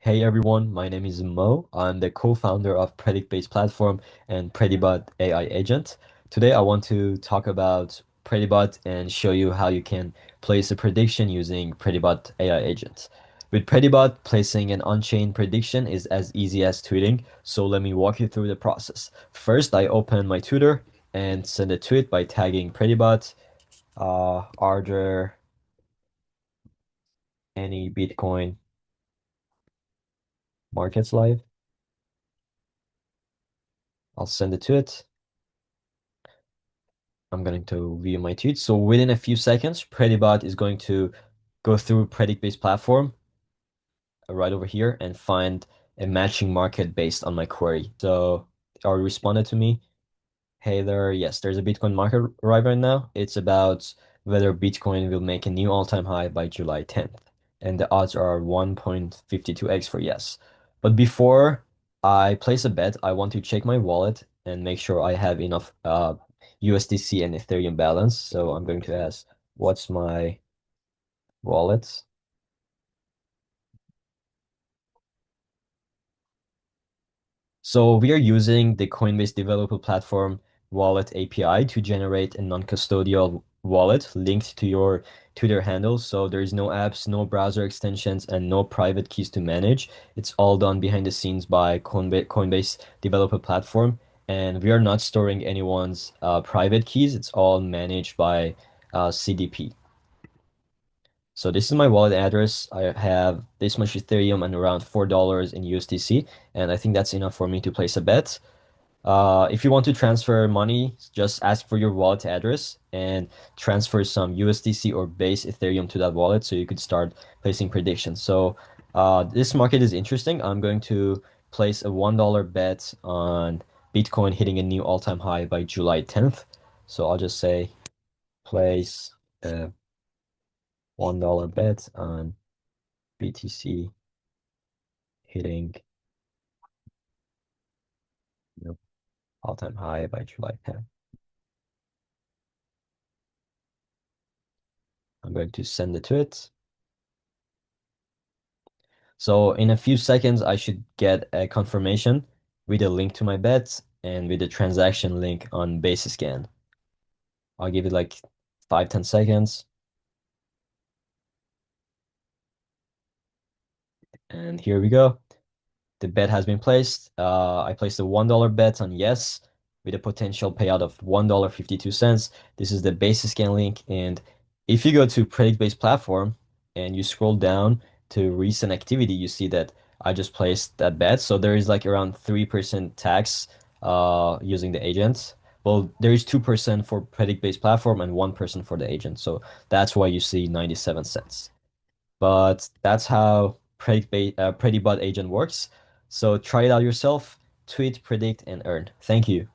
Hey everyone, my name is Mo. I'm the co-founder of Predict-based platform and PrediBot AI Agent. Today I want to talk about PrediBot and show you how you can place a prediction using PrediBot AI Agent. With PrediBot, placing an on-chain prediction is as easy as tweeting, so let me walk you through the process. First, I open my Twitter and send a tweet by tagging PrediBot. Are there any Bitcoin markets live? I'll send it to it. I'm going to view my tweets. So within a few seconds, PrediBot is going to go through predict-based platform right over here and find a matching market based on my query. So it already responded to me. Hey there, yes, there's a Bitcoin market right now. It's about whether Bitcoin will make a new all-time high by July 10th. And the odds are 1.52x for yes. But before I place a bet, I want to check my wallet and make sure I have enough USDC and Ethereum balance. So I'm going to ask, what's my wallet? So we are using the Coinbase Developer Platform Wallet API to generate a non-custodial wallet linked to your Twitter handle. So there is no apps, no browser extensions, and no private keys to manage. It's all done behind the scenes by Coinbase Developer Platform, and we are not storing anyone's private keys. It's all managed by CDP. So this is my wallet address. I have this much Ethereum and around $4 in USDC, and I think that's enough for me to place a bet. If you want to transfer money, just ask for your wallet address and transfer some USDC or base Ethereum to that wallet so you could start placing predictions. So this market is interesting. I'm going to place a $1 bet on Bitcoin hitting a new all-time high by July 10th. So I'll just say place a $1 bet on BTC hitting you all-time high by July 10th. I'm going to send it to it. So in a few seconds, I should get a confirmation with a link to my bets and with the transaction link on Basiscan. I'll give it like 5-10 seconds. And here we go. The bet has been placed. I placed a $1 bet on yes with a potential payout of $1.52. This is the basis scan link. And if you go to predict-based platform and you scroll down to recent activity, you see that I just placed that bet. So there is like around 3% tax using the agent. Well, there is 2% for predict-based platform and 1% for the agent. So that's why you see 97 cents. But that's how PrediBot agent works. So try it out yourself, tweet, predict, and earn. Thank you.